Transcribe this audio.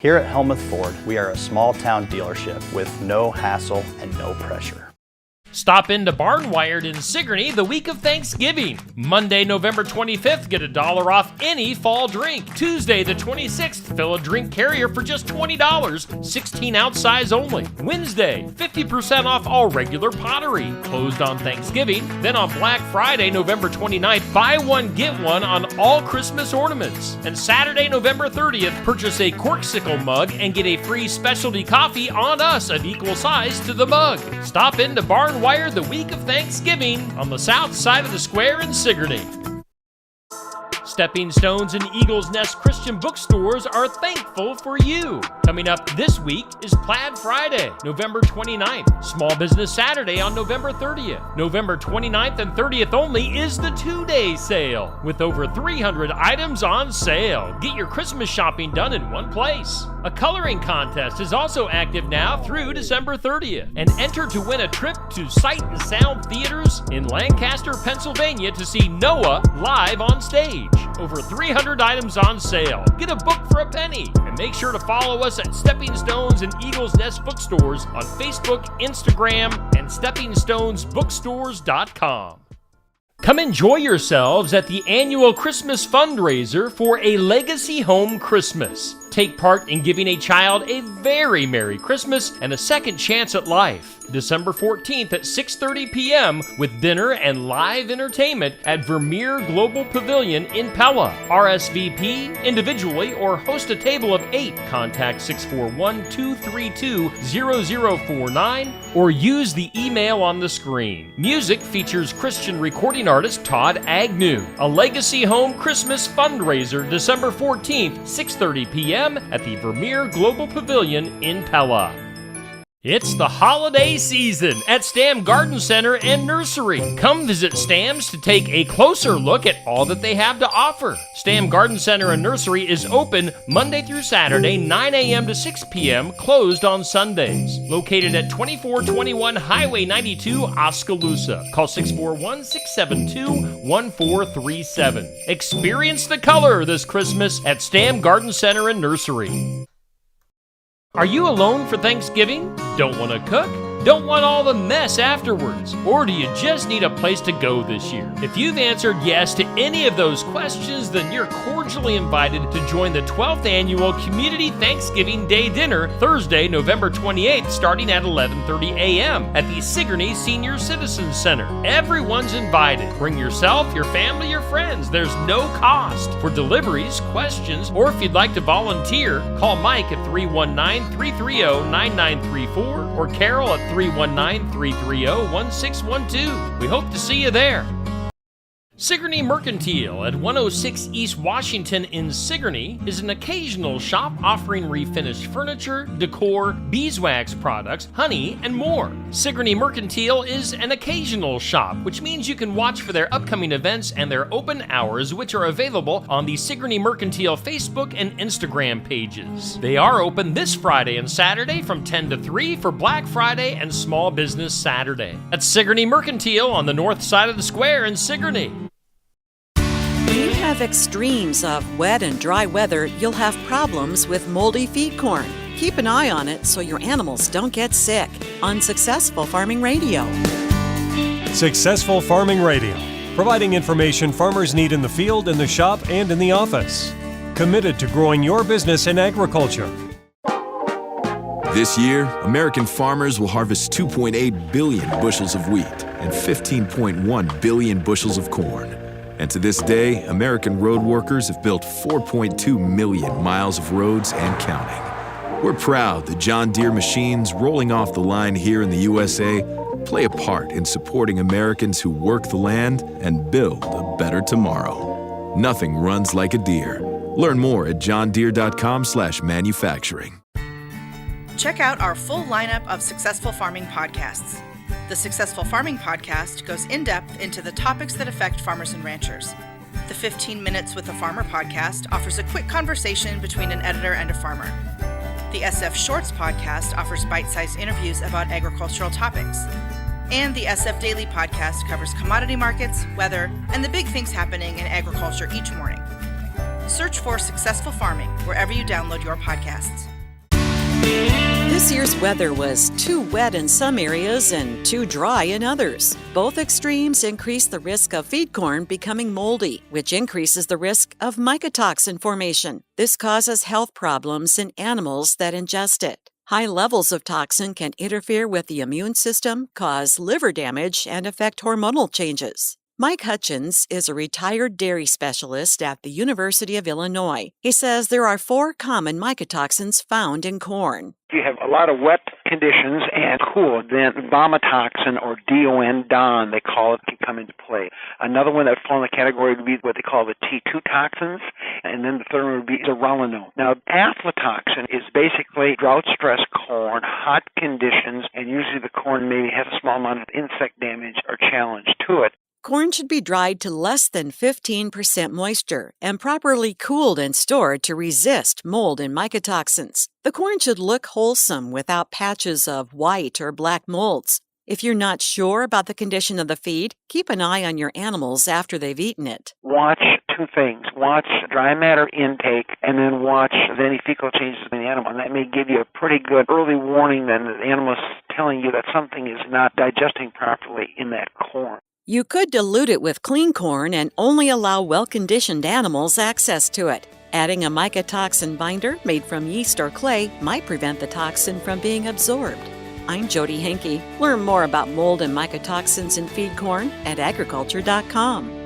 Here at Helmuth Ford, we are a small-town dealership with no hassle and no pressure. Stop into Barnwired in Sigourney the week of Thanksgiving. Monday, November 25th, get $1 off any fall drink. Tuesday, the 26th, fill a drink carrier for just $20, 16 ounce size only. Wednesday, 50% off all regular pottery. Closed on Thanksgiving. Then on Black Friday, November 29th, buy one, get one on all Christmas ornaments. And Saturday, November 30th, purchase a Corksicle mug and get a free specialty coffee on us of equal size to the mug. Stop into Barnwired the week of Thanksgiving on the south side of the square in Sigourney. Stepping Stones and Eagle's Nest Christian bookstores are thankful for you. Coming up this week is Plaid Friday, November 29th. Small Business Saturday on November 30th. November 29th and 30th only is the 2-day sale, with over 300 items on sale. Get your Christmas shopping done in one place. A coloring contest is also active now through December 30th. And enter to win a trip to Sight and Sound Theaters in Lancaster, Pennsylvania to see Noah live on stage. Over 300 items on sale. Get a book for a penny. And make sure to follow us at Stepping Stones and Eagle's Nest Bookstores on Facebook, Instagram, and SteppingStonesBookstores.com. Come enjoy yourselves at the annual Christmas fundraiser for A Legacy Home Christmas. Take part in giving a child a very Merry Christmas and a second chance at life. December 14th at 6:30 p.m. with dinner and live entertainment at Vermeer Global Pavilion in Pella. RSVP individually or host a table of 8. Contact 641-232-0049 or use the email on the screen. Music features Christian recording artist Todd Agnew. A Legacy Home Christmas fundraiser December 14th, 6:30 p.m. at the Vermeer Global Pavilion in Pella. It's the holiday season at Stam Garden Center and Nursery. Come visit Stam's to take a closer look at all that they have to offer. Stam Garden Center and Nursery is open Monday through Saturday, 9 a.m. to 6 p.m., closed on Sundays. Located at 2421 Highway 92, Oskaloosa. Call 641-672-1437. Experience the color this Christmas at Stam Garden Center and Nursery. Are you alone for Thanksgiving? Don't want to cook? Don't want all the mess afterwards? Or do you just need a place to go this year? If you've answered yes to any of those questions, then you're cordially invited to join the 12th Annual Community Thanksgiving Day Dinner, Thursday, November 28th, starting at 11:30 a.m. at the Sigourney Senior Citizens Center. Everyone's invited. Bring yourself, your family, your friends. There's no cost. For deliveries, questions, or if you'd like to volunteer, call Mike at 319-330-9934 or Carol at 319-330-1612. We hope to see you there. Sigourney Mercantile at 106 East Washington in Sigourney is an occasional shop offering refinished furniture, decor, beeswax products, honey, and more. Sigourney Mercantile is an occasional shop, which means you can watch for their upcoming events and their open hours, which are available on the Sigourney Mercantile Facebook and Instagram pages. They are open this Friday and Saturday from 10 to 3 for Black Friday and Small Business Saturday. That's Sigourney Mercantile on the north side of the square in Sigourney. When you have extremes of wet and dry weather, you'll have problems with moldy feed corn. Keep an eye on it so your animals don't get sick. On Successful Farming Radio. Successful Farming Radio, providing information farmers need in the field, in the shop, and in the office. Committed to growing your business in agriculture. This year, American farmers will harvest 2.8 billion bushels of wheat and 15.1 billion bushels of corn. And to this day, American road workers have built 4.2 million miles of roads and counting. We're proud that John Deere machines rolling off the line here in the USA play a part in supporting Americans who work the land and build a better tomorrow. Nothing runs like a Deere. Learn more at johndeere.com/manufacturing. Check out our full lineup of Successful Farming podcasts. The Successful Farming podcast goes in-depth into the topics that affect farmers and ranchers. The 15 Minutes with a Farmer podcast offers a quick conversation between an editor and a farmer. The SF Shorts podcast offers bite-sized interviews about agricultural topics. And the SF Daily podcast covers commodity markets, weather, and the big things happening in agriculture each morning. Search for Successful Farming wherever you download your podcasts. This year's weather was too wet in some areas and too dry in others. Both extremes increase the risk of feed corn becoming moldy, which increases the risk of mycotoxin formation. This causes health problems in animals that ingest it. High levels of toxin can interfere with the immune system, cause liver damage, and affect hormonal changes. Mike Hutchins is a retired dairy specialist at the University of Illinois. He says there are 4 common mycotoxins found in corn. If you have a lot of wet conditions and cool, then vomitoxin, or DON, they call it, can come into play. Another one that would fall in the category would be what they call the T2 toxins, and then the third one would be zearalenone. Now, aflatoxin is basically drought-stressed corn, hot conditions, and usually the corn maybe has a small amount of insect damage or challenge to it. Corn should be dried to less than 15% moisture and properly cooled and stored to resist mold and mycotoxins. The corn should look wholesome without patches of white or black molds. If you're not sure about the condition of the feed, keep an eye on your animals after they've eaten it. Watch 2 things. Watch dry matter intake, and then watch any fecal changes in the animal. And that may give you a pretty good early warning that the animal is telling you that something is not digesting properly in that corn. You could dilute it with clean corn and only allow well-conditioned animals access to it. Adding a mycotoxin binder made from yeast or clay might prevent the toxin from being absorbed. I'm Jody Henke. Learn more about mold and mycotoxins in feed corn at agriculture.com.